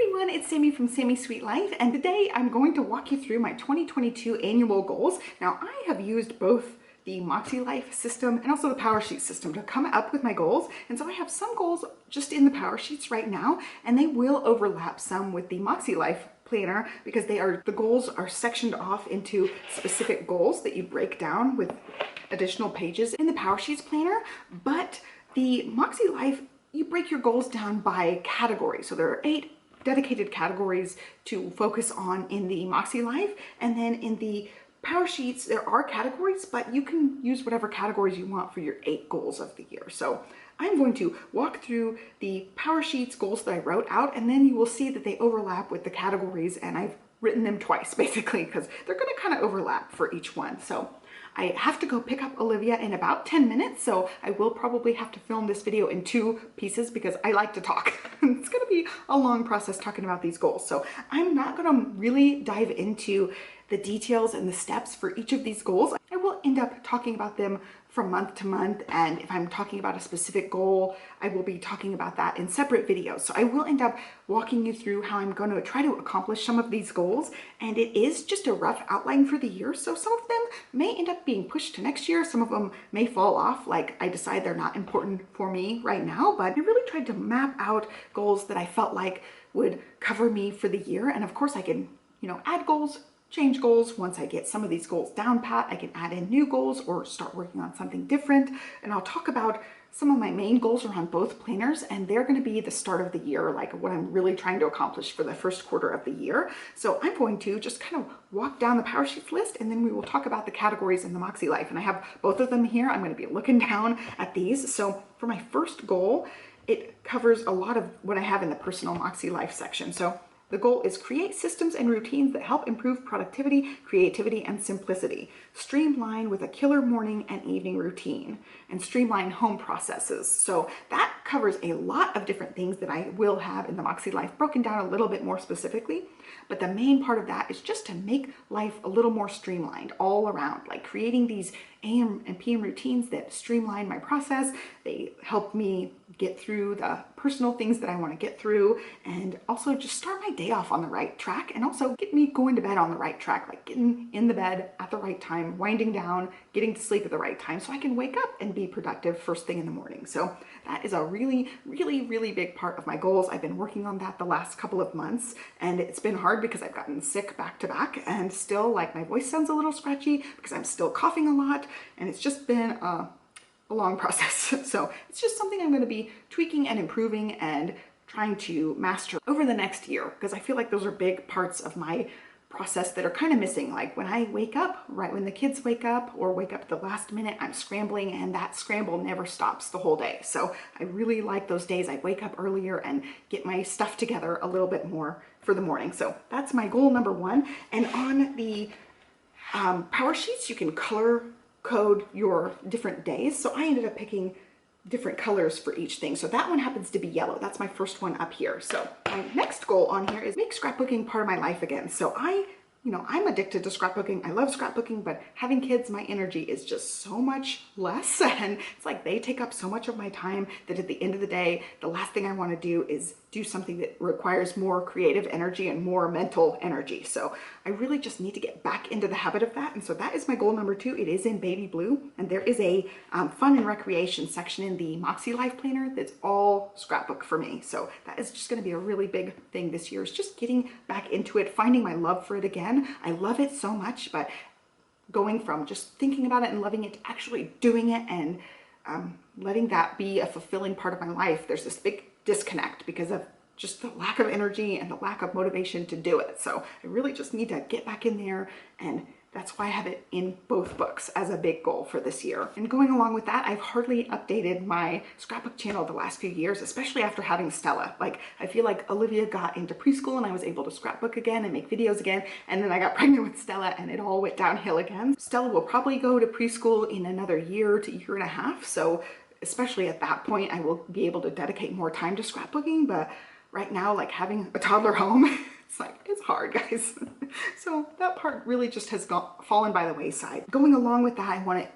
everyone, it's Sami from Sami's Sweet Life, and today I'm going to walk you through my 2022 annual goals. Now, I have used both the Makselife system and also the Powersheets system to come up with my goals, and so I have some goals just in the Powersheets right now, and they will overlap some with the Makselife planner because the goals are sectioned off into specific goals that you break down with additional pages in the Powersheets planner. But the Makselife, you break your goals down by category. So there are 8 dedicated categories to focus on in the Makselife, and then in the Powersheets there are categories, but you can use whatever categories you want for your 8 goals of the year. So I'm going to walk through the Powersheets goals that I wrote out, and then you will see that they overlap with the categories, and I've written them twice basically because they're going to kind of overlap for each one. So I have to go pick up Olivia in about 10 minutes, so I will probably have to film this video in 2 pieces because I like to talk. It's going to be a long process talking about these goals, so I'm not going to really dive into the details and the steps for each of these goals. I will end up talking about them from month to month, and if I'm talking about a specific goal, I will be talking about that in separate videos. So I will end up walking you through how I'm going to try to accomplish some of these goals, and it is just a rough outline for the year, so some of them may end up being pushed to next year, some of them may fall off, like I decide they're not important for me right now, but I really tried to map out goals that I felt like would cover me for the year. And of course I can, add goals, change goals. Once I get some of these goals down pat, I can add in new goals or start working on something different. And I'll talk about some of my main goals are on both planners, and they're going to be the start of the year, like what I'm really trying to accomplish for the first quarter of the year. So I'm going to just kind of walk down the Powersheets list, and then we will talk about the categories in the Makselife. And I have both of them here. I'm going to be looking down at these. So for my first goal, it covers a lot of what I have in the personal Makselife section. So the goal is create systems and routines that help improve productivity, creativity, and simplicity. Streamline with a killer morning and evening routine, and streamline home processes. So that covers a lot of different things that I will have in the Makselife, broken down a little bit more specifically. But the main part of that is just to make life a little more streamlined all around, like creating these AM and PM routines that streamline my process. They help me get through the personal things that I want to get through, and also just start my day off on the right track, and also get me going to bed on the right track, like getting in the bed at the right time, winding down, getting to sleep at the right time so I can wake up and be productive first thing in the morning. So that is a really, really, really big part of my goals. I've been working on that the last couple of months, and it's been hard because I've gotten sick back to back, and still, like, my voice sounds a little scratchy because I'm still coughing a lot, and it's just been a long process. So it's just something I'm going to be tweaking and improving and trying to master over the next year, because I feel like those are big parts of my process that are kind of missing. Like when I wake up, right when the kids wake up or wake up at the last minute, I'm scrambling, and that scramble never stops the whole day. So I really like those days I wake up earlier and get my stuff together a little bit more for the morning. So that's my goal number 1. And on the Powersheets, you can color code your different days. So I ended up picking different colors for each thing. So that one happens to be yellow. That's my first one up here. So my next goal on here is make scrapbooking part of my life again. So I'm addicted to scrapbooking. I love scrapbooking, but having kids, my energy is just so much less. And it's like they take up so much of my time that at the end of the day, the last thing I want to do is do something that requires more creative energy and more mental energy. So I really just need to get back into the habit of that. And so that is my goal number 2. It is in baby blue. And there is a fun and recreation section in the Makselife planner that's all scrapbook for me. So that is just going to be a really big thing this year, is just getting back into it, finding my love for it again. I love it so much, but going from just thinking about it and loving it to actually doing it and letting that be a fulfilling part of my life, there's this big disconnect because of just the lack of energy and the lack of motivation to do it. So I really just need to get back in there, and that's why I have it in both books as a big goal for this year. And going along with that, I've hardly updated my scrapbook channel the last few years, especially after having Stella. Like, I feel like Olivia got into preschool and I was able to scrapbook again and make videos again, and then I got pregnant with Stella and it all went downhill again. Stella will probably go to preschool in another year to year and a half, so especially at that point I will be able to dedicate more time to scrapbooking. But right now, like, having a toddler home, it's hard, guys. So that part really just has fallen by the wayside. Going along with that, I want to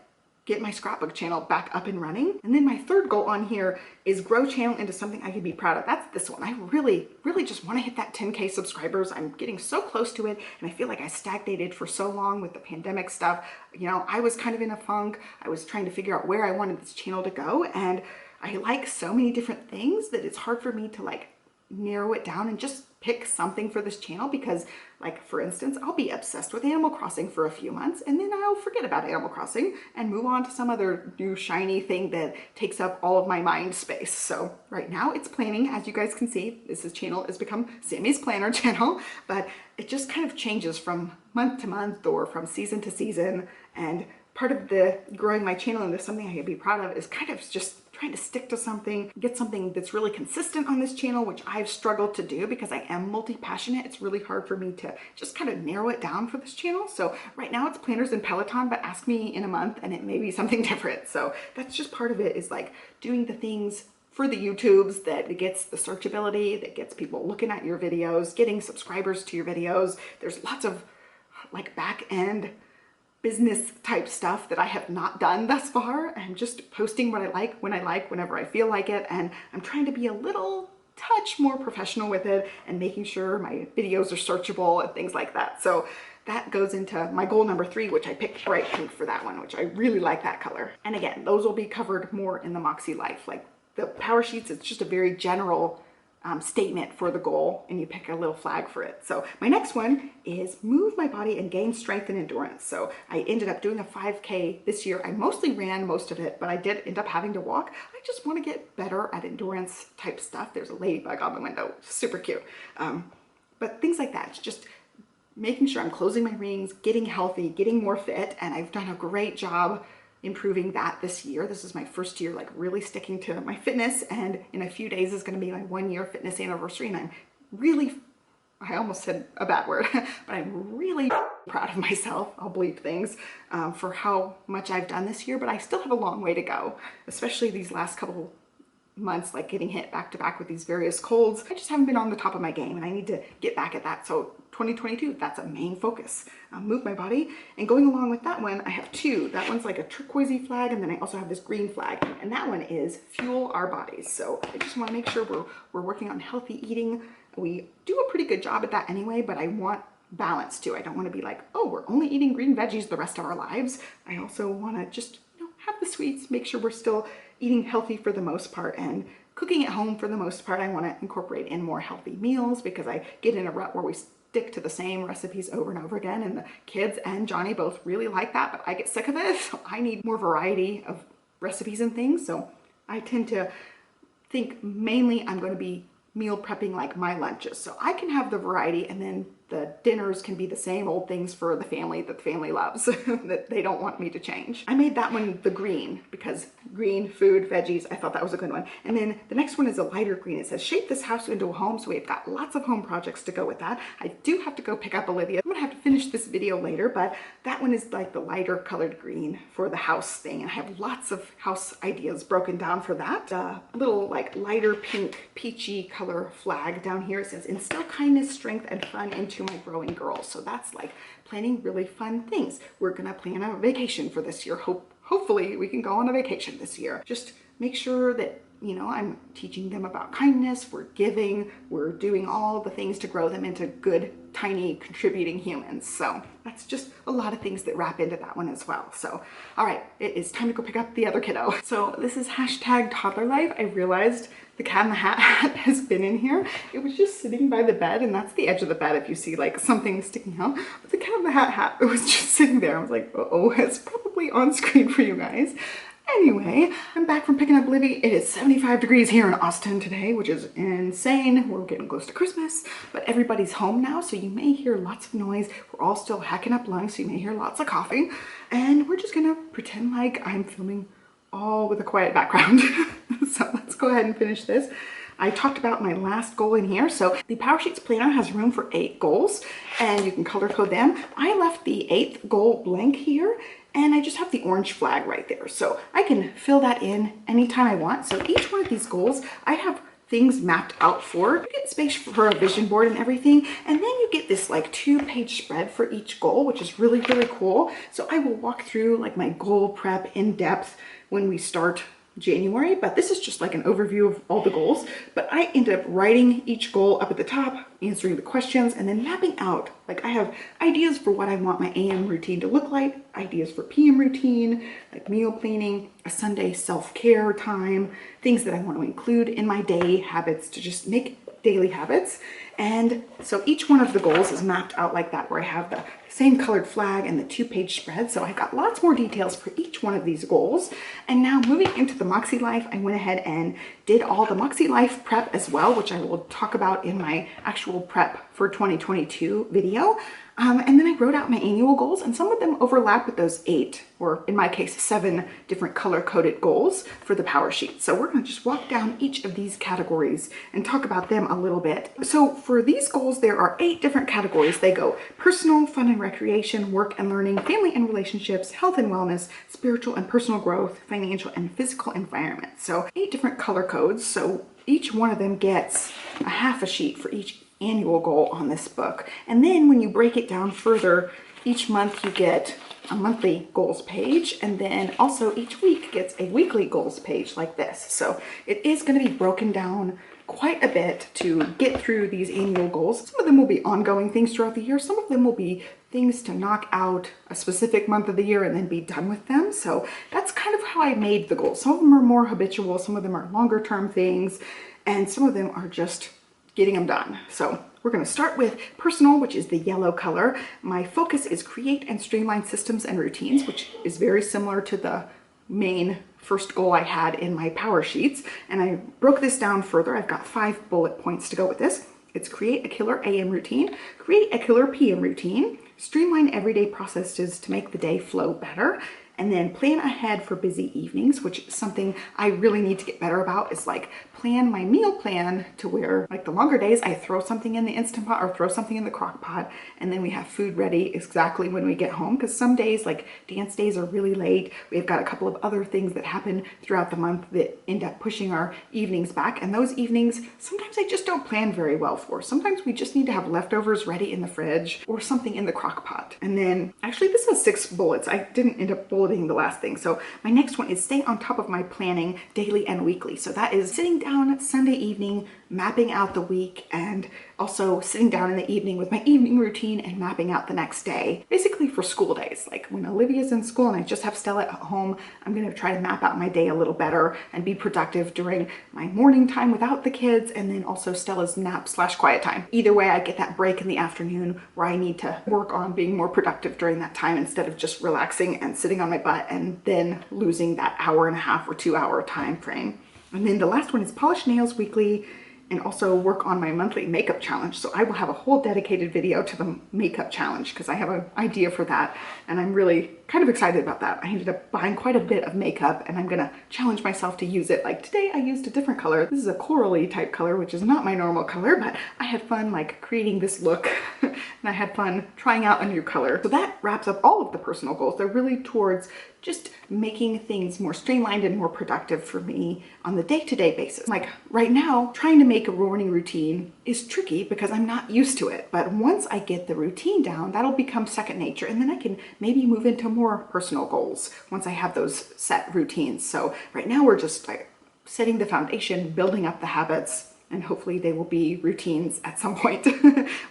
get my scrapbook channel back up and running. And then my third goal on here is grow channel into something I can be proud of. That's this one. I really just want to hit that 10K subscribers. I'm getting so close to it, and I feel like I stagnated for so long with the pandemic stuff. You know, I was kind of in a funk. I was trying to figure out where I wanted this channel to go, and I like so many different things that it's hard for me to like narrow it down and just pick something for this channel, because like, for instance, I'll be obsessed with Animal Crossing for a few months and then I'll forget about Animal Crossing and move on to some other new shiny thing that takes up all of my mind space. So right now it's planning. As you guys can see, this channel has become Sami's Planner channel, but it just kind of changes from month to month or from season to season. And part of the growing my channel into something I can be proud of is kind of just trying to stick to something, get something that's really consistent on this channel, which I've struggled to do because I am multi-passionate. It's really hard for me to just kind of narrow it down for this channel. So right now it's planners and Peloton, but ask me in a month and it may be something different. So that's just part of it, is like doing the things for the YouTubes that gets the searchability, that gets people looking at your videos, getting subscribers to your videos. There's lots of like back end business type stuff that I have not done thus far. I'm just posting what I like, when I like, whenever I feel like it. And I'm trying to be a little touch more professional with it and making sure my videos are searchable and things like that. So that goes into my goal number 3, which I picked bright pink for that one, which I really like that color. And again, those will be covered more in the Makselife. Like the power sheets, it's just a very general statement for the goal, and you pick a little flag for it. So my next one is move my body and gain strength and endurance. So I ended up doing a 5K this year. I mostly ran most of it, but I did end up having to walk. I just want to get better at endurance type stuff. There's a ladybug on the window, super cute. But things like that, it's just making sure I'm closing my rings, getting healthy, getting more fit, and I've done a great job improving that this year. This is my first year like really sticking to my fitness, and in a few days is going to be my 1-year fitness anniversary, and I'm really, I almost said a bad word, but I'm really proud of myself. I'll bleep things for how much I've done this year, but I still have a long way to go, especially these last couple months, like getting hit back to back with these various colds. I just haven't been on the top of my game, and I need to get back at that. So 2022, that's a main focus. Move my body. And going along with that one, I have 2. That one's like a turquoisey flag, and then I also have this green flag, and that one is fuel our bodies. So I just want to make sure we're working on healthy eating. We do a pretty good job at that anyway, but I want balance too. I don't want to be like, oh, we're only eating green veggies the rest of our lives. I also want to just, you know, have the sweets, make sure we're still eating healthy for the most part, and cooking at home for the most part. I want to incorporate in more healthy meals because I get in a rut where we stick to the same recipes over and over again, and the kids and Johnny both really like that, but I get sick of it. So I need more variety of recipes and things. So I tend to think mainly I'm going to be meal prepping like my lunches, so I can have the variety, and then the dinners can be the same old things for the family that the family loves that they don't want me to change. I made that one the green because green food, veggies, I thought that was a good one. And then the next one is a lighter green. It says shape this house into a home, so we've got lots of home projects to go with that. I do have to go pick up Olivia. I'm gonna have to finish this video later, but that one is like the lighter colored green for the house thing, and I have lots of house ideas broken down for that. Little like lighter pink peachy color flag down here, it says instill kindness, strength, and fun into my growing girls. So that's like planning really fun things. We're gonna plan a vacation for this year. Hopefully we can go on a vacation this year. Just make sure that, you know, I'm teaching them about kindness, we're giving, we're doing all the things to grow them into good, tiny, contributing humans. So that's just a lot of things that wrap into that one as well. So, all right, it is time to go pick up the other kiddo. So this is hashtag toddler life. I realized the Cat in the Hat hat has been in here. It was just sitting by the bed, and that's the edge of the bed if you see like something sticking out. But the Cat in the Hat hat, it was just sitting there. I was like, uh-oh, it's probably on screen for you guys. Anyway, I'm back from picking up Olivia. It is 75 degrees here in Austin today, which is insane. We're getting close to Christmas, but everybody's home now, so you may hear lots of noise. We're all still hacking up lungs, so you may hear lots of coughing. And we're just gonna pretend like I'm filming all with a quiet background. So let's go ahead and finish this. I talked about my last goal in here. So the Powersheets planner has room for 8 goals, and you can color code them. I left the 8th goal blank here, and I just have the orange flag right there. So I can fill that in anytime I want. So each one of these goals, I have things mapped out for. You get space for a vision board and everything. And then you get this like 2-page spread for each goal, which is really, really cool. So I will walk through like my goal prep in depth when we start January, but this is just like an overview of all the goals. But I ended up writing each goal up at the top, answering the questions, and then mapping out. Like I have ideas for what I want my AM routine to look like, ideas for PM routine, like meal planning, a Sunday self-care time, things that I want to include in my day habits to just make daily habits. And so each one of the goals is mapped out like that, where I have the same colored flag and the 2-page spread. So I've got lots more details for each one of these goals. And now moving into the Makselife, I went ahead and did all the Makselife prep as well, which I will talk about in my actual prep for 2022 video. And then I wrote out my annual goals, and some of them overlap with those 8, or in my case, 7 different color-coded goals for the power sheet. So we're going to just walk down each of these categories and talk about them a little bit. So for these goals, there are 8 different categories. They go personal, fun and recreation, work and learning, family and relationships, health and wellness, spiritual and personal growth, financial and physical environment. So 8 different color codes. So each one of them gets a half a sheet for each annual goal on this book. And then when you break it down further, each month you get a monthly goals page, and then also each week gets a weekly goals page like this. So it is going to be broken down quite a bit to get through these annual goals. Some of them will be ongoing things throughout the year. Some of them will be things to knock out a specific month of the year and then be done with them. So that's kind of how I made the goals. Some of them are more habitual, some of them are longer term things, and some of them are just getting them done. So we're going to start with personal, which is the yellow color. My focus is create and streamline systems and routines, which is very similar to the main first goal I had in my power sheets. And I broke this down further. I've got 5 bullet points to go with this. It's create a killer AM routine, create a killer PM routine, streamline everyday processes to make the day flow better, and then plan ahead for busy evenings, which is something I really need to get better about, is like plan my meal plan to where like the longer days I throw something in the Instant Pot or throw something in the crock pot, and then we have food ready exactly when we get home. Because some days, like dance days, are really late. We've got a couple of other things that happen throughout the month that end up pushing our evenings back. And those evenings, sometimes I just don't plan very well for. Sometimes we just need to have leftovers ready in the fridge or something in the crock pot. And then actually this has 6 bullets. I didn't end up bulleting the last thing. So my next one is stay on top of my planning daily and weekly. So that is sitting down Sunday evening, mapping out the week, and also sitting down in the evening with my evening routine and mapping out the next day, basically for school days. Like when Olivia's in school and I just have Stella at home, I'm going to try to map out my day a little better and be productive during my morning time without the kids, and then also Stella's nap / quiet time. Either way, I get that break in the afternoon where I need to work on being more productive during that time instead of just relaxing and sitting on my butt and then losing that hour and a half or 2-hour time frame. And then the last one is polish nails weekly and also work on my monthly makeup challenge. So I will have a whole dedicated video to the makeup challenge because I have an idea for that, and I'm really kind of excited about that. I ended up buying quite a bit of makeup, and I'm gonna challenge myself to use it. Like today I used a different color. This is a corally type color, which is not my normal color, but I had fun like creating this look and I had fun trying out a new color. So that wraps up all of the personal goals. They're really towards just making things more streamlined and more productive for me on the day-to-day basis. Like right now, trying to make a morning routine is tricky because I'm not used to it. But once I get the routine down, that'll become second nature. And then I can maybe move into more personal goals once I have those set routines. So right now we're just like setting the foundation, building up the habits, and hopefully they will be routines at some point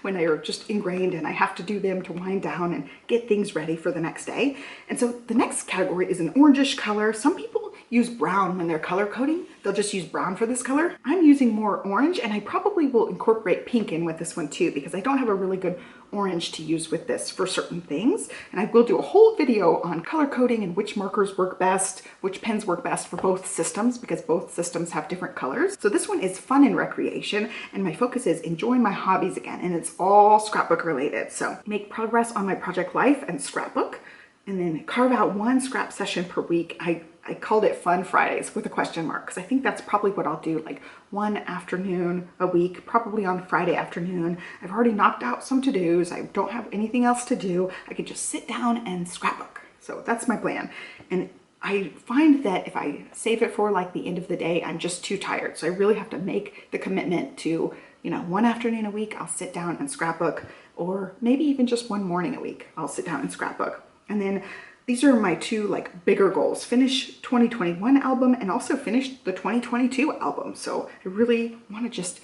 when they are just ingrained and I have to do them to wind down and get things ready for the next day. And so the next category is an orangish color. Some people use brown when they're color coding. They'll just use brown for this color. I'm using more orange, and I probably will incorporate pink in with this one too because I don't have a really good orange to use with this for certain things. And I will do a whole video on color coding and which markers work best, which pens work best for both systems because both systems have different colors. So this one is fun and recreation, and my focus is enjoying my hobbies again, and it's all scrapbook related. So make progress on my project life and scrapbook, and then carve out one scrap session per week. I called it Fun Fridays with a question mark because I think that's probably what I'll do, like one afternoon a week, probably on Friday afternoon. I've already knocked out some to-dos. I don't have anything else to do. I could just sit down and scrapbook. So that's my plan. And I find that if I save it for like the end of the day, I'm just too tired. So I really have to make the commitment to, you know, one afternoon a week, I'll sit down and scrapbook, or maybe even just one morning a week, I'll sit down and scrapbook. And then these are my two like bigger goals: finish 2021 album and also finish the 2022 album. So I really want to just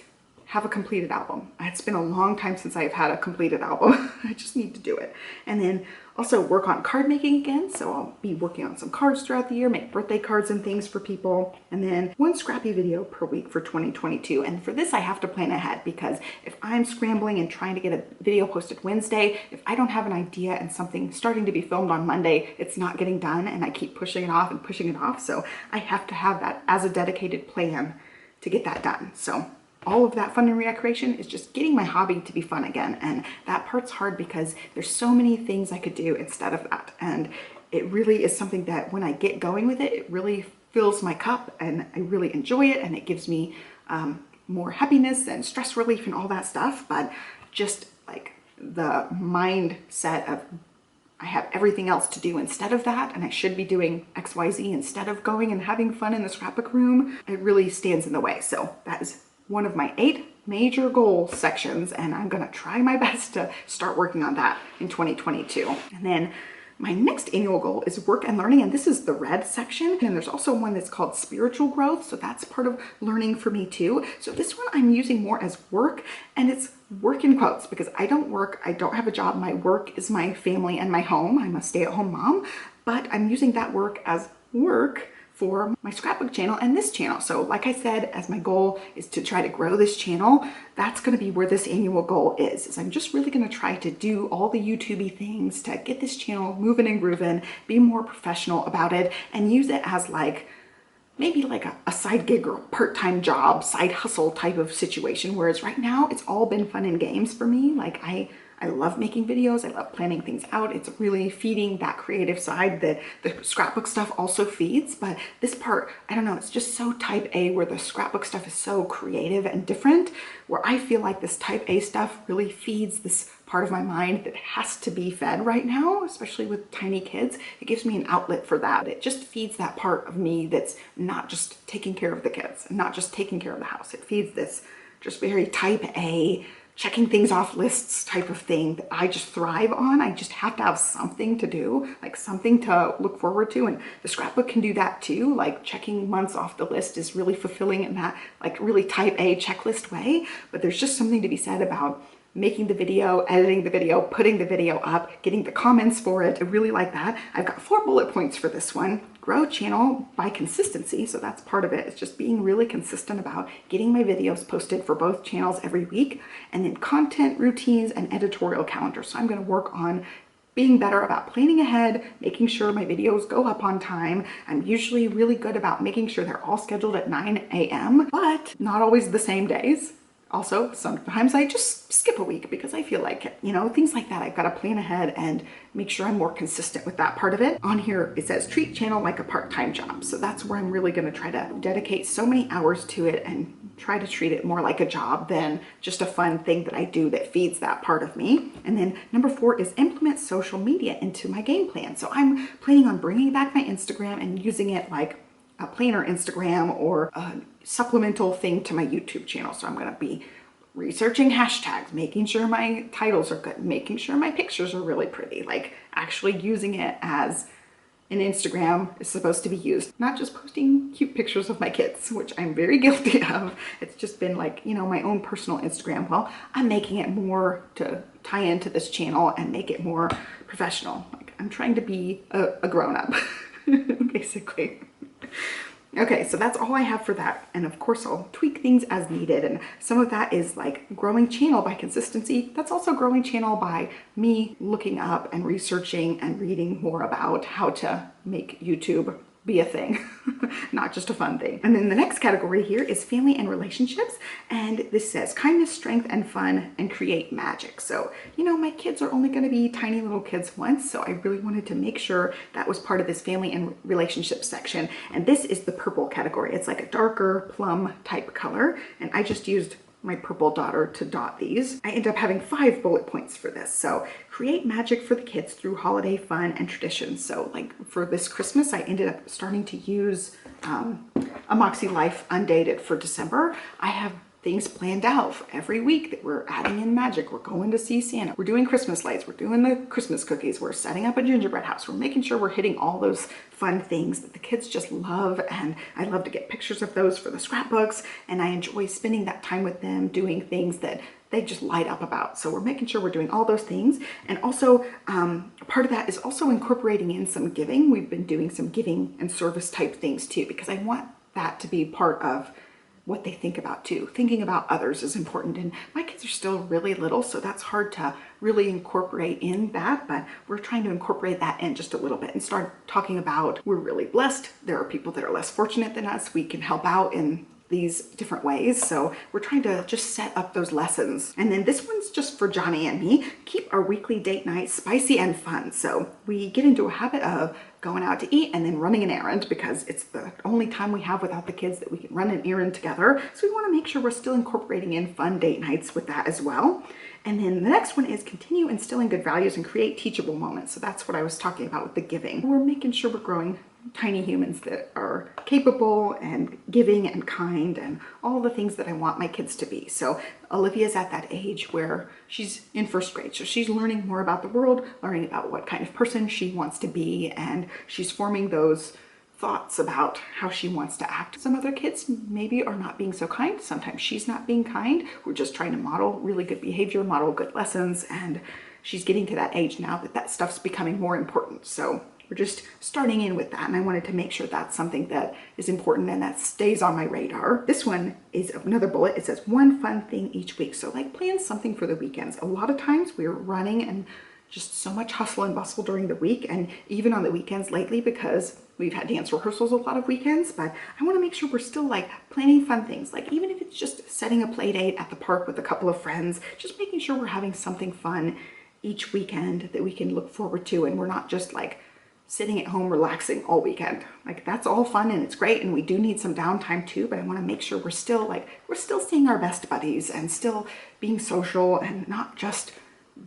have a completed album. It's been a long time since I've had a completed album. I just need to do it. And then also work on card making again. So I'll be working on some cards throughout the year, make birthday cards and things for people. And then one scrappy video per week for 2022. And for this, I have to plan ahead, because if I'm scrambling and trying to get a video posted Wednesday, if I don't have an idea and something starting to be filmed on Monday, it's not getting done and I keep pushing it off and pushing it off. So I have to have that as a dedicated plan to get that done. So all of that fun and recreation is just getting my hobby to be fun again. And that part's hard because there's so many things I could do instead of that. And it really is something that when I get going with it, it really fills my cup and I really enjoy it. And it gives me more happiness and stress relief and all that stuff. But just like the mindset of I have everything else to do instead of that, and I should be doing XYZ instead of going and having fun in the scrapbook room, it really stands in the way. So that is one of my 8 major goal sections, and I'm gonna try my best to start working on that in 2022. And then my next annual goal is work and learning, and this is the red section. And there's also one that's called spiritual growth, so that's part of learning for me too. So this one I'm using more as work, and it's work in quotes because I don't work, I don't have a job. My work is my family and my home. I'm a stay-at-home mom, but I'm using that work as work for my scrapbook channel and this channel. So like I said, as my goal is to try to grow this channel, that's gonna be where this annual goal is I'm just really gonna try to do all the YouTube-y things to get this channel moving and grooving, be more professional about it, and use it as like, maybe like a side gig or a part-time job, side hustle type of situation. Whereas right now it's all been fun and games for me. Like I love making videos. I love planning things out. It's really feeding that creative side that the scrapbook stuff also feeds. But this part, I don't know, it's just so type A, where the scrapbook stuff is so creative and different, where I feel like this type A stuff really feeds this part of my mind that has to be fed right now, especially with tiny kids. It gives me an outlet for that. It just feeds that part of me that's not just taking care of the kids and not just taking care of the house. It feeds this just very type A, checking things off lists type of thing that I just thrive on. I just have to have something to do, like something to look forward to. And the scrapbook can do that too. Like checking months off the list is really fulfilling in that like really type A checklist way. But there's just something to be said about making the video, editing the video, putting the video up, getting the comments for it. I really like that. I've got 4 bullet points for this one. Grow channel by consistency. So that's part of it. It's just being really consistent about getting my videos posted for both channels every week. And then content routines and editorial calendar. So I'm going to work on being better about planning ahead, making sure my videos go up on time. I'm usually really good about making sure they're all scheduled at 9 a.m., but not always the same days. Also, sometimes I just skip a week because I feel like it, you know, things like that. I've got to plan ahead and make sure I'm more consistent with that part of it. On here, it says treat channel like a part-time job. So that's where I'm really going to try to dedicate so many hours to it and try to treat it more like a job than just a fun thing that I do that feeds that part of me. And then number 4 is implement social media into my game plan. So I'm planning on bringing back my Instagram and using it like a planner Instagram or a supplemental thing to my YouTube channel. So I'm going to be researching hashtags, making sure my titles are good, making sure my pictures are really pretty, like actually using it as an Instagram is supposed to be used, not just posting cute pictures of my kids, which I'm very guilty of. It's just been like, you know, my own personal Instagram. Well, I'm making it more to tie into this channel and make it more professional. Like I'm trying to be a grown-up, basically. Okay, so that's all I have for that. And of course, I'll tweak things as needed. And some of that is like growing channel by consistency. That's also growing channel by me looking up and researching and reading more about how to make YouTube be a thing, not just a fun thing. And then the next category here is family and relationships. And this says kindness, strength, and fun, and create magic. So, you know, my kids are only gonna be tiny little kids once. So I really wanted to make sure that was part of this family and relationships section. And this is the purple category. It's like a darker plum type color. And I just used my purple daughter to dot these. I end up having 5 bullet points for this. So create magic for the kids through holiday fun and traditions. So like for this Christmas, I ended up starting to use a Makselife Undated for December. I have things planned out for every week that we're adding in magic. We're going to see Santa. We're doing Christmas lights. We're doing the Christmas cookies. We're setting up a gingerbread house. We're making sure we're hitting all those fun things that the kids just love. And I love to get pictures of those for the scrapbooks. And I enjoy spending that time with them doing things that they just light up about. So we're making sure we're doing all those things. And also part of that is also incorporating in some giving. We've been doing some giving and service type things too, because I want that to be part of what they think about too. Thinking about others is important, and my kids are still really little, so that's hard to really incorporate in that, but we're trying to incorporate that in just a little bit and start talking about we're really blessed. There are people that are less fortunate than us. We can help out in these different ways. So we're trying to just set up those lessons. And then this one's just for Johnny and me. Keep our weekly date night spicy and fun. So we get into a habit of going out to eat and then running an errand, because it's the only time we have without the kids that we can run an errand together. So we want to make sure we're still incorporating in fun date nights with that as well. And then the next one is continue instilling good values and create teachable moments. So that's what I was talking about with the giving. We're making sure we're growing tiny humans that are capable and giving and kind and all the things that I want my kids to be. So Olivia's at that age where she's in first grade. So she's learning more about the world, learning about what kind of person she wants to be, and she's forming those thoughts about how she wants to act. Some other kids maybe are not being so kind. Sometimes she's not being kind. We're just trying to model really good behavior, model good lessons, and she's getting to that age now that that stuff's becoming more important. So we're just starting in with that, and I wanted to make sure that's something that is important and that stays on my radar. This one is another bullet. It says one fun thing each week. So like plan something for the weekends. A lot of times we're running and just so much hustle and bustle during the week, and even on the weekends lately, because we've had dance rehearsals a lot of weekends. But I want to make sure we're still like planning fun things, like even if it's just setting a play date at the park with a couple of friends, just making sure we're having something fun each weekend that we can look forward to, and we're not just like sitting at home relaxing all weekend. Like that's all fun and it's great, and we do need some downtime too, but I want to make sure we're still seeing our best buddies and still being social and not just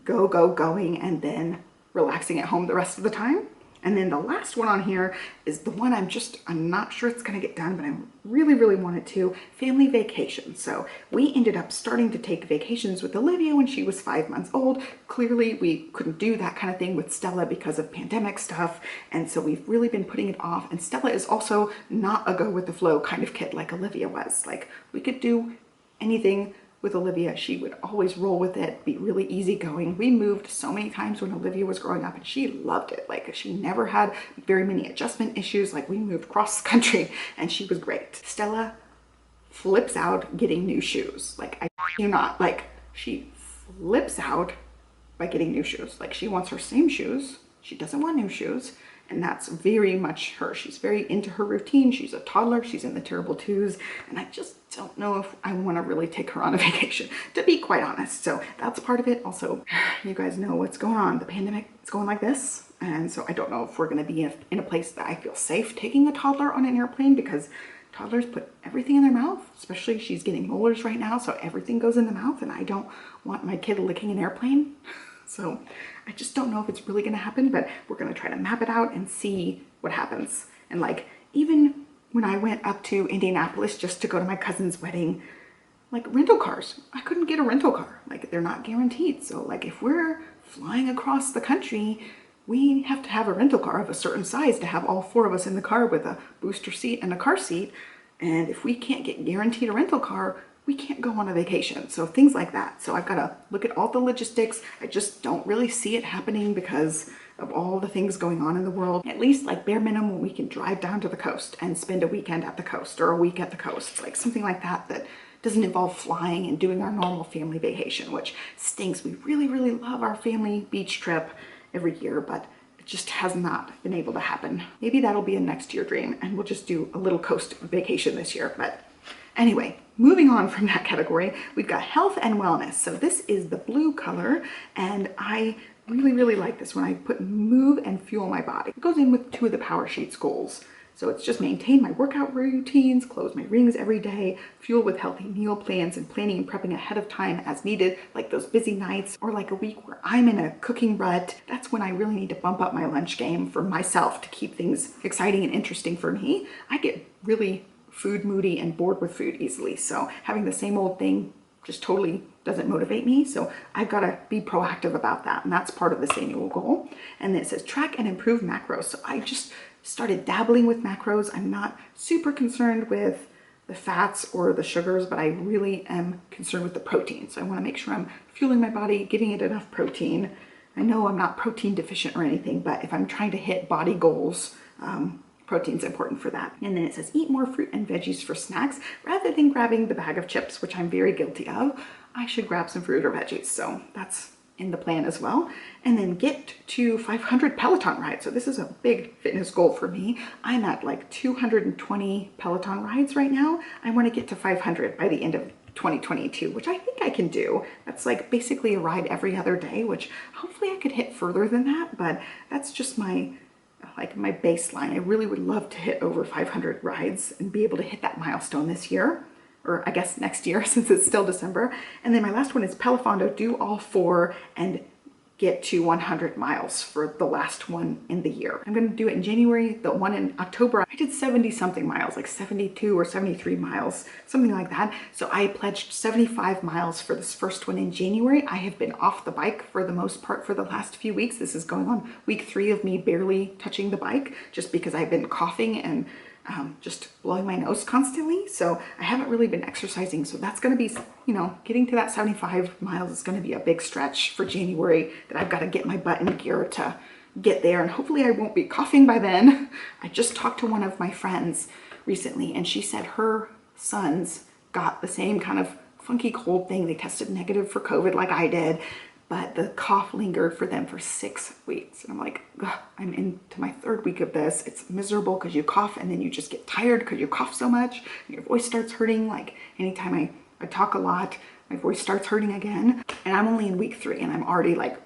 going and then relaxing at home the rest of the time. And then the last one on here is the one I'm not sure it's going to get done, but I really wanted to. Family vacation. So we ended up starting to take vacations with Olivia when she was 5 months old. Clearly we couldn't do that kind of thing with Stella because of pandemic stuff. And so we've really been putting it off. And Stella is also not a go with the flow kind of kid like Olivia was. Like we could do anything with Olivia. She would always roll with it, be really easygoing. We moved so many times when Olivia was growing up and she loved it. Like she never had very many adjustment issues. Like we moved cross country and she was great. Stella flips out getting new shoes. Like I do not, like she flips out by getting new shoes. Like she wants her same shoes. She doesn't want new shoes. And that's very much her. She's very into her routine. She's a toddler. She's in the terrible twos. And I just don't know if I want to really take her on a vacation, to be quite honest. So that's part of it. Also, you guys know what's going on. The pandemic is going like this. And so I don't know if we're going to be in a place that I feel safe taking a toddler on an airplane, because toddlers put everything in their mouth, especially she's getting molars right now. So everything goes in the mouth, and I don't want my kid licking an airplane. So I just don't know if it's really going to happen, but we're going to try to map it out and see what happens. And like, even when I went up to Indianapolis just to go to my cousin's wedding, like rental cars, I couldn't get a rental car. Like they're not guaranteed. So like if we're flying across the country, we have to have a rental car of a certain size to have all 4 of us in the car with a booster seat and a car seat. And if we can't get guaranteed a rental car, we can't go on a vacation. So things like that. So I've got to look at all the logistics. I just don't really see it happening because of all the things going on in the world. At least like bare minimum, we can drive down to the coast and spend a weekend at the coast or a week at the coast, like something like that, that doesn't involve flying and doing our normal family vacation, which stinks. We really love our family beach trip every year, but it just has not been able to happen. Maybe that'll be a next year dream and we'll just do a little coast vacation this year. But anyway, moving on from that category, we've got health and wellness. So this is the blue color, and I really like this one. I put move and fuel my body. It goes in with 2 of the Powersheets goals. So it's just maintain my workout routines, close my rings every day, fuel with healthy meal plans, and planning and prepping ahead of time as needed, like those busy nights or like a week where I'm in a cooking rut. That's when I really need to bump up my lunch game for myself to keep things exciting and interesting for me. I get really food moody and bored with food easily. So having the same old thing just totally doesn't motivate me. So I've got to be proactive about that. And that's part of this annual goal. And then it says track and improve macros. So I just started dabbling with macros. I'm not super concerned with the fats or the sugars, but I really am concerned with the protein. So I want to make sure I'm fueling my body, giving it enough protein. I know I'm not protein deficient or anything, but if I'm trying to hit body goals, protein's important for that. And then it says eat more fruit and veggies for snacks rather than grabbing the bag of chips, which I'm very guilty of. I should grab some fruit or veggies. So that's in the plan as well. And then get to 500 Peloton rides. So this is a big fitness goal for me. I'm at like 220 Peloton rides right now. I want to get to 500 by the end of 2022, which I think I can do. That's like basically a ride every other day, which hopefully I could hit further than that, but that's just my baseline. I really would love to hit over 500 rides and be able to hit that milestone this year, or I guess next year since it's still December. And then my last one is Pelofondo, do all 4 and get to 100 miles for the last one in the year. I'm going to do it in January. The one in October, I did 70 something miles, like 72 or 73 miles, something like that. So I pledged 75 miles for this first one in January. I have been off the bike for the most part for the last few weeks. This is going on week 3 of me barely touching the bike just because I've been coughing and just blowing my nose constantly. So I haven't really been exercising. So that's going to be, you know, getting to that 75 miles is going to be a big stretch for January that I've got to get my butt in gear to get there. And hopefully I won't be coughing by then. I just talked to one of my friends recently and she said her sons got the same kind of funky cold thing. They tested negative for COVID like I did, but the cough lingered for them for 6 weeks. And I'm like, I'm into my 3rd week of this. It's miserable because you cough and then you just get tired because you cough so much and your voice starts hurting. Like anytime I talk a lot, my voice starts hurting again. And I'm only in week 3 and I'm already like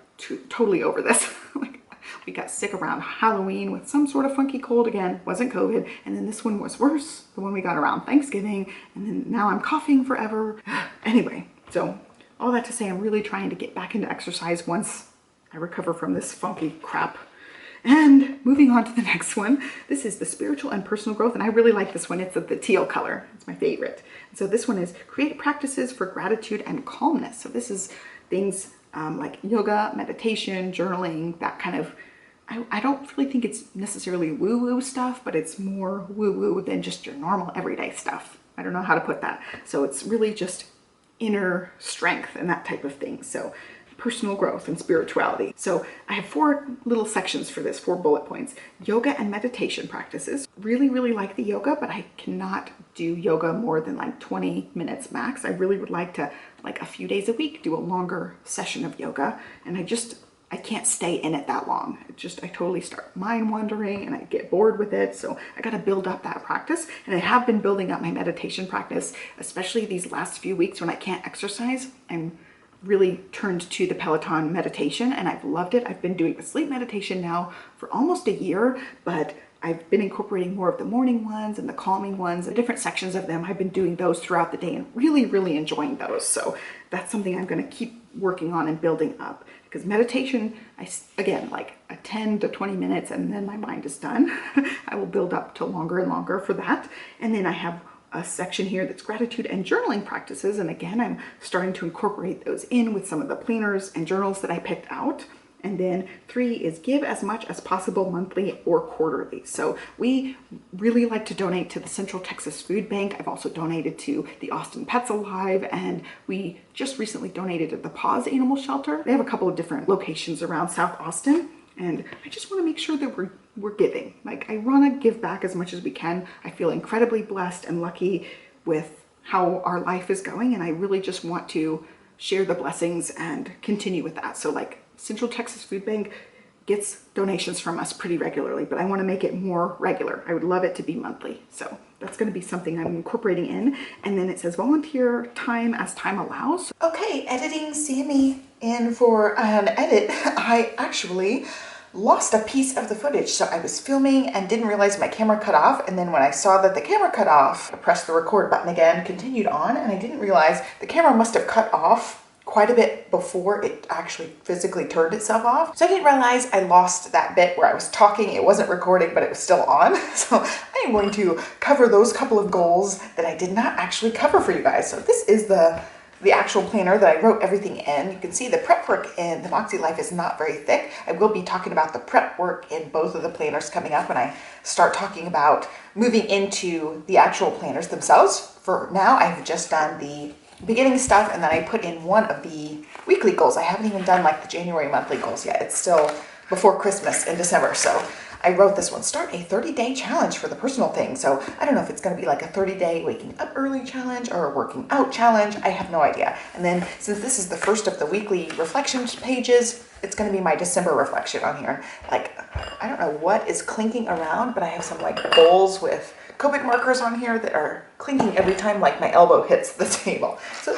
totally over this. Like we got sick around Halloween with some sort of funky cold again, wasn't COVID. And then this one was worse, the one we got around Thanksgiving. And then now I'm coughing forever. Anyway, so all that to say, I'm really trying to get back into exercise once I recover from this funky crap. And moving on to the next one, this is the spiritual and personal growth. And I really like this one. It's the teal color. It's my favorite. So this one is create practices for gratitude and calmness. So this is things like yoga, meditation, journaling, that kind of, I don't really think it's necessarily woo-woo stuff, but it's more woo-woo than just your normal everyday stuff. I don't know how to put that. So it's really just inner strength and that type of thing. So personal growth and spirituality. So I have 4 little sections for this, 4 bullet points. Yoga and meditation practices. Really, really like the yoga, but I cannot do yoga more than like 20 minutes max. I really would like to, like a few days a week, do a longer session of yoga. And I can't stay in it that long. I totally start mind wandering and I get bored with it. So I got to build up that practice. And I have been building up my meditation practice, especially these last few weeks when I can't exercise. I'm really turned to the Peloton meditation and I've loved it. I've been doing the sleep meditation now for almost a year, but I've been incorporating more of the morning ones and the calming ones, the different sections of them. I've been doing those throughout the day and really, really enjoying those. So that's something I'm going to keep working on and building up. Because meditation, again, like a 10 to 20 minutes and then my mind is done. I will build up to longer and longer for that. And then I have a section here that's gratitude and journaling practices. And again, I'm starting to incorporate those in with some of the planners and journals that I picked out. And then 3 is give as much as possible monthly or quarterly. So we really like to donate to the Central Texas Food Bank. I've also donated to the Austin Pets Alive, and we just recently donated to the Paws Animal Shelter. They have a couple of different locations around South Austin, and I just want to make sure that we're giving. Like, I want to give back as much as we can. I feel incredibly blessed and lucky with how our life is going, and I really just want to share the blessings and continue with that. So like, Central Texas Food Bank gets donations from us pretty regularly, but I want to make it more regular. I would love it to be monthly. So that's going to be something I'm incorporating in. And then it says volunteer time as time allows. Okay, editing Sami in for an edit. I actually lost a piece of the footage. So I was filming and didn't realize my camera cut off. And then when I saw that the camera cut off, I pressed the record button again, continued on, and I didn't realize the camera must have cut off quite a bit before it actually physically turned itself off. So I didn't realize I lost that bit where I was talking. It wasn't recording, but it was still on. So I am going to cover those couple of goals that I did not actually cover for you guys. So this is the actual planner that I wrote everything in. You can see the prep work in the Makselife is not very thick. I will be talking about the prep work in both of the planners coming up when I start talking about moving into the actual planners themselves. For now, I've just done the beginning stuff, and then I put in one of the weekly goals. I haven't even done like the January monthly goals yet. It's still before Christmas in December. So I wrote this one, start a 30-day challenge for the personal thing. So I don't know if it's going to be like a 30-day waking up early challenge or a working out challenge. I have no idea. And then since this is the first of the weekly reflection pages, it's going to be my December reflection on here. Like, I don't know what is clinking around, but I have some like bowls with Copic markers on here that are clinking every time like my elbow hits the table. So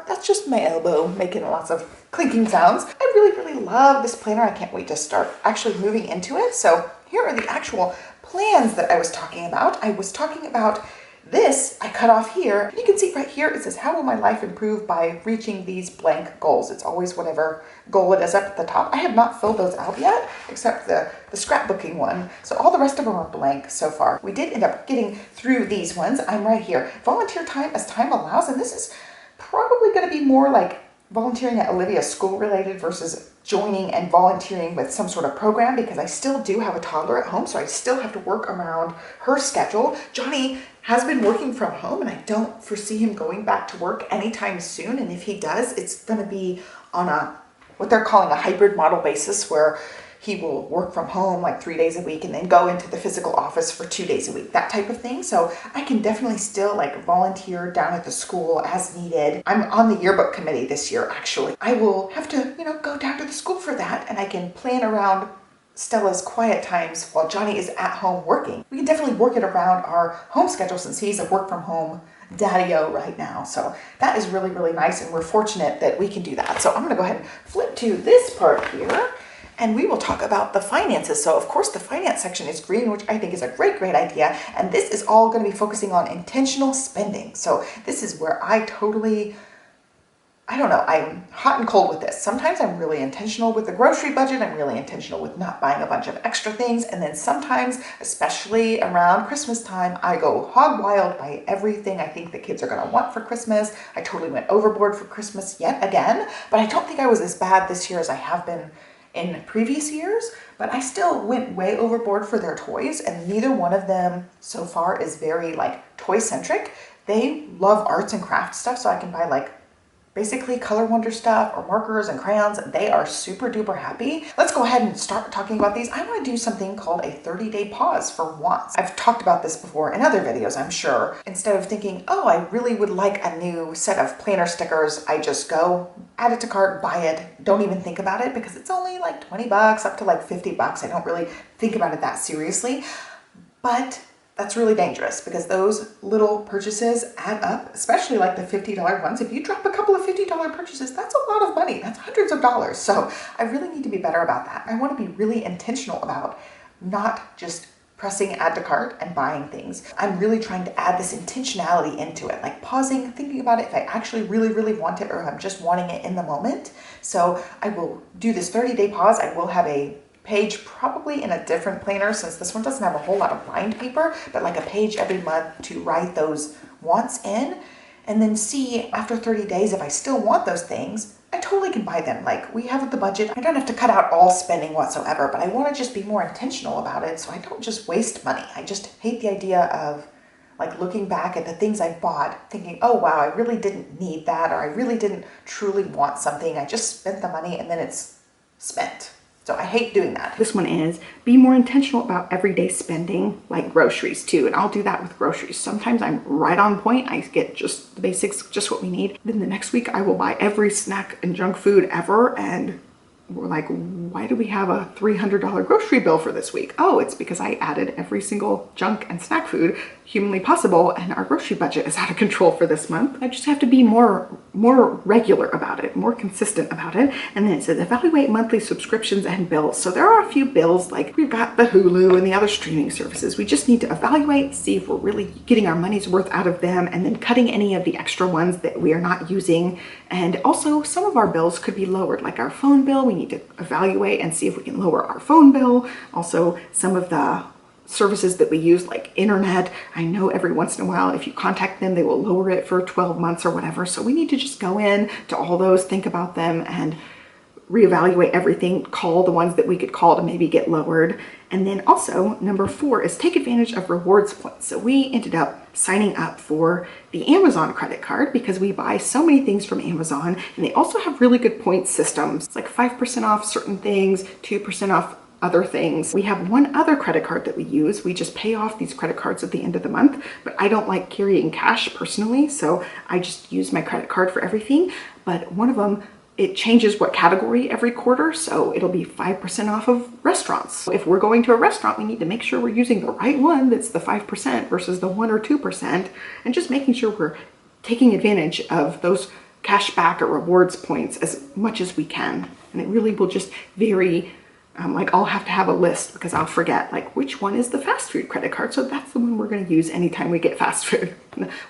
that's just my elbow making lots of clinking sounds. I really love this planner. I can't wait to start actually moving into it. So here are the actual plans that I was talking about. I was talking about this, I cut off here. You can see right here, it says, how will my life improve by reaching these blank goals? It's always whatever goal it is up at the top. I have not filled those out yet, except the scrapbooking one. So all the rest of them are blank so far. We did end up getting through these ones. I'm right here. Volunteer time as time allows. And this is probably going to be more like volunteering at Olivia's school related versus joining and volunteering with some sort of program, because I still do have a toddler at home, so I still have to work around her schedule. Johnny has been working from home, and I don't foresee him going back to work anytime soon. And if he does, it's going to be on a what they're calling a hybrid model basis, where he will work from home like 3 days a week and then go into the physical office for 2 days a week, that type of thing. So I can definitely still like volunteer down at the school as needed. I'm on the yearbook committee this year, actually. I will have to, go down to the school for that, and I can plan around Stella's quiet times while Johnny is at home working. We can definitely work it around our home schedule since he's a work from home daddy-o right now. So that is really nice, and we're fortunate that we can do that. So I'm gonna go ahead and flip to this part here, and we will talk about the finances. So of course the finance section is green, which I think is a great idea. And this is all going to be focusing on intentional spending. So this is where I totally, I don't know, I'm hot and cold with this. Sometimes I'm really intentional with the grocery budget. I'm really intentional with not buying a bunch of extra things. And then sometimes, especially around Christmas time, I go hog wild by everything I think the kids are going to want for Christmas. I totally went overboard for Christmas yet again, but I don't think I was as bad this year as I have been in previous years, but I still went way overboard for their toys, and neither one of them so far is very like toy centric. They love arts and crafts stuff, so I can buy like basically Color Wonder stuff or markers and crayons. They are super duper happy. Let's go ahead and start talking about these. I want to do something called a 30-day pause for wants. I've talked about this before in other videos, I'm sure. Instead of thinking, oh, I really would like a new set of planner stickers, I just go add it to cart, buy it, don't even think about it, because it's only like 20 bucks up to like 50 bucks. I don't really think about it that seriously, but that's really dangerous, because those little purchases add up, especially like the $50 ones. If you drop a couple of $50 purchases, that's a lot of money. That's hundreds of dollars. So I really need to be better about that. I want to be really intentional about not just pressing add to cart and buying things. I'm really trying to add this intentionality into it, like pausing, thinking about it if I actually really want it, or if I'm just wanting it in the moment. So I will do this 30-day pause. I will have a page probably in a different planner, since this one doesn't have a whole lot of lined paper, but like a page every month to write those wants in, and then see after 30 days if I still want those things. I totally can buy them. Like, we have the budget. I don't have to cut out all spending whatsoever, but I want to just be more intentional about it so I don't just waste money. I just hate the idea of like looking back at the things I bought thinking, oh wow, I really didn't need that, or I really didn't truly want something. I just spent the money and then it's spent. So I hate doing that. This one is be more intentional about everyday spending, like groceries too. And I'll do that with groceries. Sometimes I'm right on point. I get just the basics, just what we need. Then the next week I will buy every snack and junk food ever. And we're like, why do we have a $300 grocery bill for this week? Oh, it's because I added every single junk and snack food humanly possible, and our grocery budget is out of control for this month. I just have to be more regular about it, more consistent about it. And then it says evaluate monthly subscriptions and bills. So there are a few bills, like we've got the Hulu and the other streaming services. We just need to evaluate, see if we're really getting our money's worth out of them, and then cutting any of the extra ones that we are not using. And also some of our bills could be lowered, like our phone bill. We need to evaluate and see if we can lower our phone bill. Also some of the services that we use, like internet, I know every once in a while if you contact them they will lower it for 12 months or whatever. So we need to just go in to all those, think about them, and reevaluate everything, call the ones that we could call to maybe get lowered. And then also number 4 is take advantage of rewards points. So we ended up signing up for the Amazon credit card because we buy so many things from Amazon, and they also have really good point systems. It's like 5% off certain things, 2% off other things. We have one other credit card that we use. We just pay off these credit cards at the end of the month, but I don't like carrying cash personally, so I just use my credit card for everything. But one of them, it changes what category every quarter, so it'll be 5% off of restaurants. If we're going to a restaurant, we need to make sure we're using the right one that's the 5% versus the 1 or 2%, and just making sure we're taking advantage of those cash back or rewards points as much as we can. And it really will just vary. Like I'll have to have a list because I'll forget like which one is the fast food credit card. So that's the one we're going to use anytime we get fast food.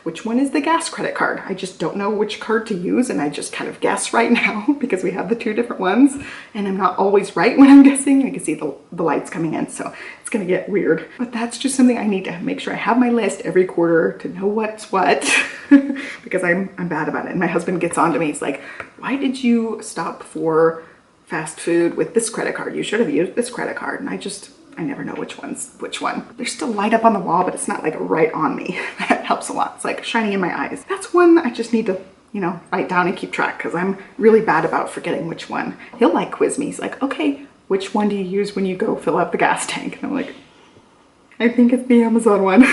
Which one is the gas credit card? I just don't know which card to use, and I just kind of guess right now because we have the 2 different ones, and I'm not always right when I'm guessing. I can see the lights coming in, so it's going to get weird. But that's just something I need to make sure I have my list every quarter to know what's what because I'm bad about it. And my husband gets on to me. He's like, why did you stop for fast food with this credit card? You should have used this credit card. And I never know which one's which one. There's still light up on the wall, but it's not like right on me. That helps a lot. It's like shining in my eyes. That's one I just need to, you know, write down and keep track because I'm really bad about forgetting which one. He'll like quiz me. He's like, okay, which one do you use when you go fill up the gas tank? And I'm like, I think it's the Amazon one.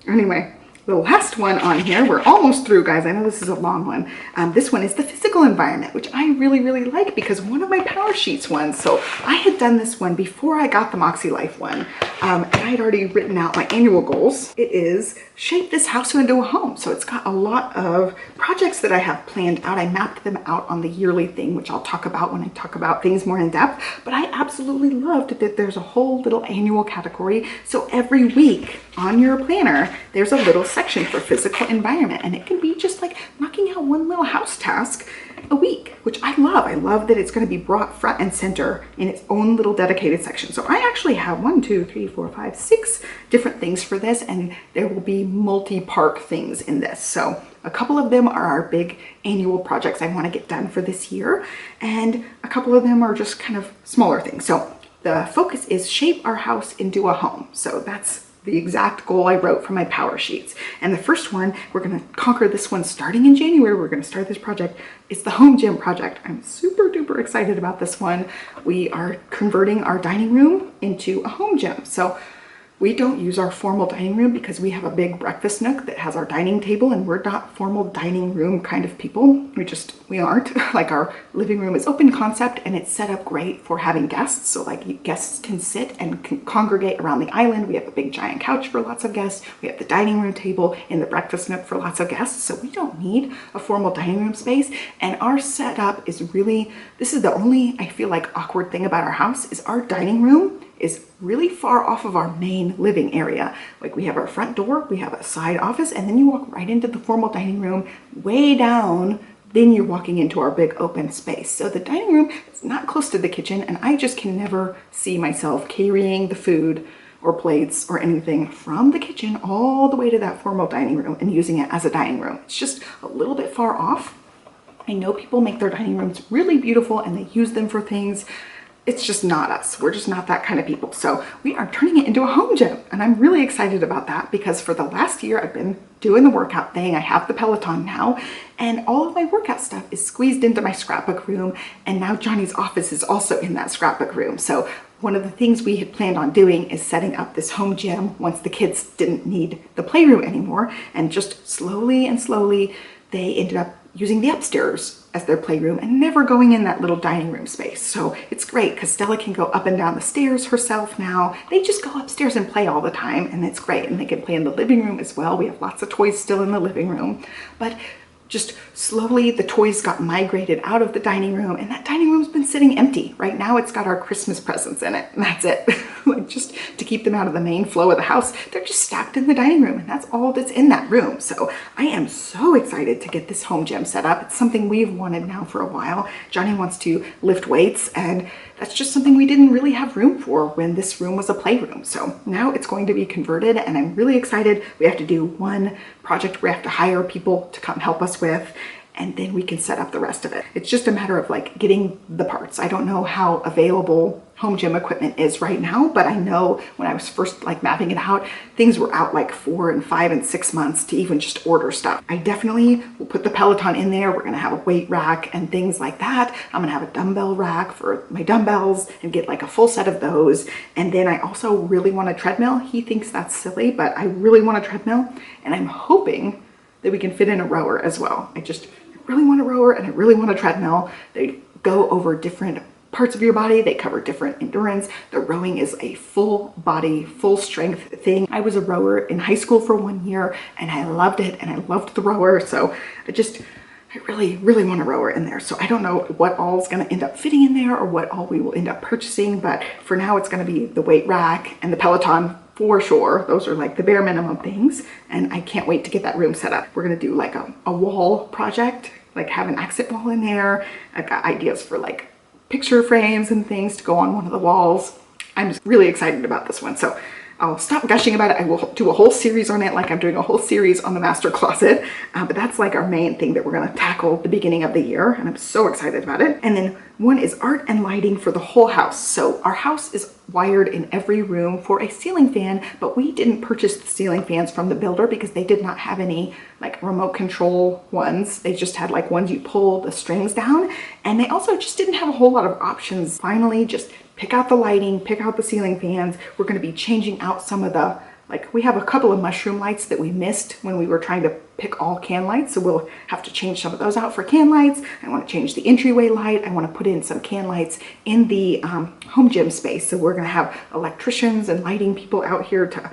Anyway. The last one on here, we're almost through, guys. I know this is a long one. This one is the physical environment, which I really, really like because one of my Powersheets ones. So I had done this one before I got the Makselife one, and I had already written out my annual goals. It is shape this house into a home. So it's got a lot of projects that I have planned out. I mapped them out on the yearly thing, which I'll talk about when I talk about things more in depth. But I absolutely loved that there's a whole little annual category. So every week on your planner, there's a little section for physical environment, and it can be just like knocking out one little house task a week, which I love. I love that it's going to be brought front and center in its own little dedicated section. So I actually have 1, 2, 3, 4, 5, 6 different things for this, and there will be multi-part things in this. So a couple of them are our big annual projects I want to get done for this year, and a couple of them are just kind of smaller things. So the focus is shape our house into a home. So that's the exact goal I wrote for my Powersheets. And the first one, we're going to conquer this one starting in January. We're going to start this project. It's the home gym project. I'm super duper excited about this one. We are converting our dining room into a home gym. So we don't use our formal dining room because we have a big breakfast nook that has our dining table, and we're not formal dining room kind of people. We aren't. Like our living room is open concept, and it's set up great for having guests. So like guests can sit and can congregate around the island. We have a big giant couch for lots of guests. We have the dining room table in the breakfast nook for lots of guests. So we don't need a formal dining room space. And our setup is really, this is the only, I feel like, awkward thing about our house is our dining room is really far off of our main living area. Like we have our front door, we have a side office, and then you walk right into the formal dining room way down, then you're walking into our big open space. So the dining room is not close to the kitchen, and I just can never see myself carrying the food or plates or anything from the kitchen all the way to that formal dining room and using it as a dining room. It's just a little bit far off. I know people make their dining rooms really beautiful and they use them for things. It's just not us. We're just not that kind of people. So we are turning it into a home gym, and I'm really excited about that because for the last year I've been doing the workout thing. I have the Peloton now, and all of my workout stuff is squeezed into my scrapbook room, and now Johnny's office is also in that scrapbook room. So one of the things we had planned on doing is setting up this home gym once the kids didn't need the playroom anymore, and just slowly and slowly they ended up using the upstairs as their playroom and never going in that little dining room space. So it's great because Stella can go up and down the stairs herself now. They just go upstairs and play all the time, and it's great. And they can play in the living room as well. We have lots of toys still in the living room, but just slowly the toys got migrated out of the dining room, and that dining room's been sitting empty. Right now it's got our Christmas presents in it, and that's it. Like, just to keep them out of the main flow of the house, they're just stacked in the dining room, and that's all that's in that room. So I am so excited to get this home gym set up. It's something we've wanted now for a while. Johnny wants to lift weights, and that's just something we didn't really have room for when this room was a playroom. So now it's going to be converted, and I'm really excited. We have to do one project we have to hire people to come help us with, and then we can set up the rest of it. It's just a matter of like getting the parts. I don't know how available home gym equipment is right now, but I know when I was first like mapping it out, things were out like 4 and 5 and 6 months to even just order stuff. I definitely will put the Peloton in there. We're gonna have a weight rack and things like that. I'm gonna have a dumbbell rack for my dumbbells and get like a full set of those. And then I also really want a treadmill. He thinks that's silly, but I really want a treadmill, and I'm hoping that we can fit in a rower as well. I really want a rower, and I really want a treadmill. They go over different parts of your body. They cover different endurance. The rowing is a full body, full strength thing. I was a rower in high school for 1 year, and I loved it, and I loved the rower. So I really want a rower in there. So I don't know what all is going to end up fitting in there or what all we will end up purchasing, but for now it's going to be the weight rack and the Peloton for sure. Those are like the bare minimum things, and I can't wait to get that room set up. We're going to do like a wall project, like have an accent wall in there. I've got ideas for like picture frames and things to go on one of the walls. I'm just really excited about this one. So I'll stop gushing about it. I will do a whole series on it, like I'm doing a whole series on the master closet. But that's like our main thing that we're going to tackle at the beginning of the year, and I'm so excited about it. And then one is art and lighting for the whole house. So our house is wired in every room for a ceiling fan, but we didn't purchase the ceiling fans from the builder because they did not have any like remote control ones. They just had like ones you pull the strings down, and they also just didn't have a whole lot of options. Finally, just pick out the lighting, pick out the ceiling fans. We're going to be changing out some of the, like we have a couple of mushroom lights that we missed when we were trying to pick all can lights. So we'll have to change some of those out for can lights. I want to change the entryway light. I want to put in some can lights in the home gym space. So we're going to have electricians and lighting people out here to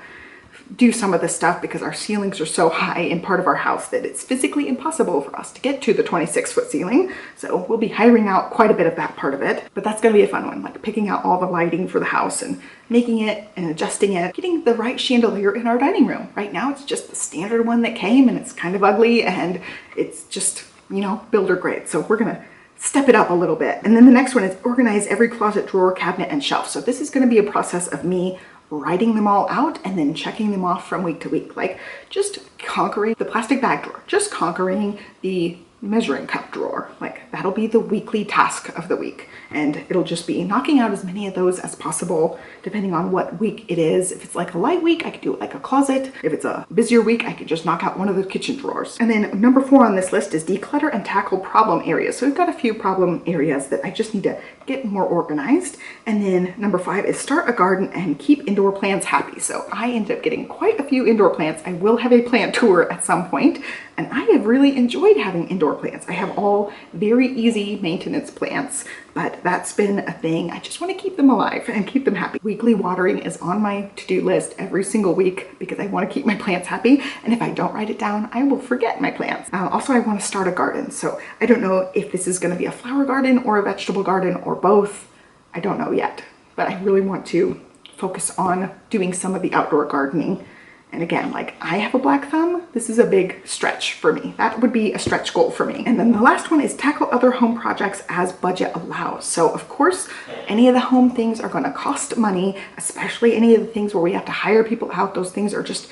do some of this stuff because our ceilings are so high in part of our house that it's physically impossible for us to get to the 26-foot ceiling. So we'll be hiring out quite a bit of that part of it, but that's going to be a fun one, like picking out all the lighting for the house and making it and adjusting it, getting the right chandelier in our dining room. Right now it's just the standard one that came, and it's kind of ugly, and it's just, you know, builder grade. So we're going to step it up a little bit. And then the next one is organize every closet, drawer, cabinet, and shelf. So this is going to be a process of me writing them all out and then checking them off from week to week, like just conquering the plastic bag drawer, just conquering the measuring cup drawer. Like that'll be the weekly task of the week, and it'll just be knocking out as many of those as possible depending on what week it is. If it's like a light week, I could do it like a closet. If it's a busier week, I could just knock out one of the kitchen drawers. And then number 4 on this list is declutter and tackle problem areas. So we've got a few problem areas that I just need to get more organized. And then number 5 is start a garden and keep indoor plants happy. So I ended up getting quite a few indoor plants. I will have a plant tour at some point, and I have really enjoyed having indoor plants. I have all very easy maintenance plants, but that's been a thing. I just want to keep them alive and keep them happy. Weekly watering is on my to-do list every single week because I want to keep my plants happy. And if I don't write it down, I will forget my plants. Also, I want to start a garden. So I don't know if this is going to be a flower garden or a vegetable garden or both. I don't know yet, but I really want to focus on doing some of the outdoor gardening. And again, like I have a black thumb, this is a big stretch for me. That would be a stretch goal for me. And then the last one is tackle other home projects as budget allows. So of course, any of the home things are going to cost money, especially any of the things where we have to hire people out. Those things are just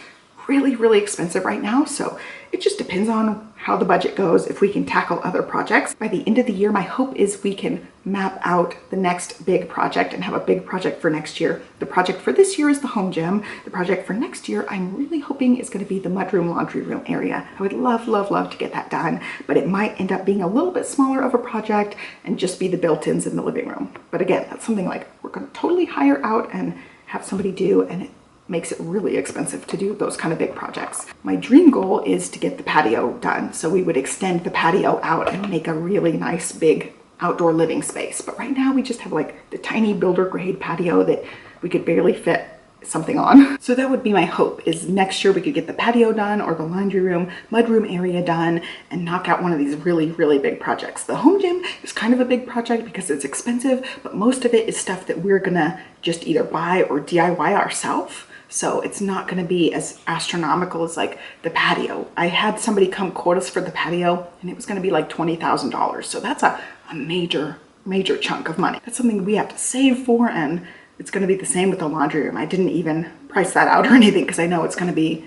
really, really expensive right now. So it just depends on how the budget goes, if we can tackle other projects. By the end of the year, my hope is we can map out the next big project and have a big project for next year. The project for this year is the home gym. The project for next year, I'm really hoping is going to be the mudroom, laundry room area. I would love, love, love to get that done, but it might end up being a little bit smaller of a project and just be the built-ins in the living room. But again, that's something like we're going to totally hire out and have somebody do, and makes it really expensive to do those kind of big projects. My dream goal is to get the patio done. So we would extend the patio out and make a really nice big outdoor living space. But right now we just have like the tiny builder grade patio that we could barely fit something on. So that would be my hope, is next year we could get the patio done or the laundry room, mudroom area done, and knock out one of these really, really big projects. The home gym is kind of a big project because it's expensive, but most of it is stuff that we're gonna just either buy or DIY ourselves. So it's not gonna be as astronomical as like the patio. I had somebody come quote us for the patio and it was gonna be like $20,000. So that's a major, major chunk of money. That's something we have to save for, and it's going to be the same with the laundry room. I didn't even price that out or anything because I know it's going to be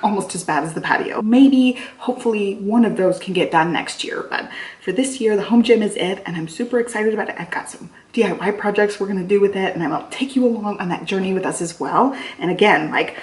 almost as bad as the patio. Maybe, hopefully, one of those can get done next year. But for this year, the home gym is it, and I'm super excited about it. I've got some DIY projects we're going to do with it, and I'll take you along on that journey with us as well. And again, like,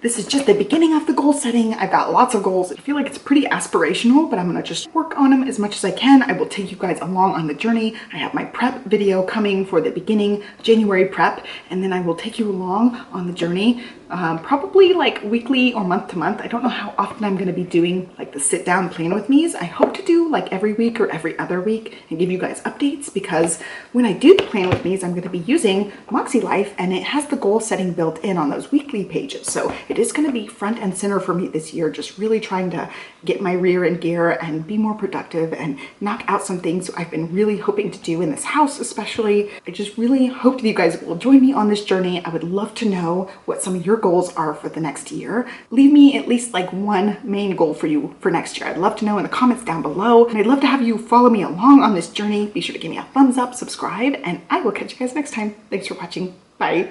this is just the beginning of the goal setting. I've got lots of goals. I feel like it's pretty aspirational, but I'm gonna just work on them as much as I can. I will take you guys along on the journey. I have my prep video coming for the beginning January prep, and then I will take you along on the journey, probably like weekly or month to month. I don't know how often I'm gonna be doing like the sit down plan with me's. I hope to do like every week or every other week and give you guys updates, because when I do the plan with me's, I'm gonna be using Makselife, and it has the goal setting built in on those weekly pages. So it is going to be front and center for me this year, just really trying to get my rear in gear and be more productive and knock out some things I've been really hoping to do in this house especially. I just really hope that you guys will join me on this journey. I would love to know what some of your goals are for the next year. Leave me at least like one main goal for you for next year. I'd love to know in the comments down below, and I'd love to have you follow me along on this journey. Be sure to give me a thumbs up, subscribe, and I will catch you guys next time. Thanks for watching. Bye.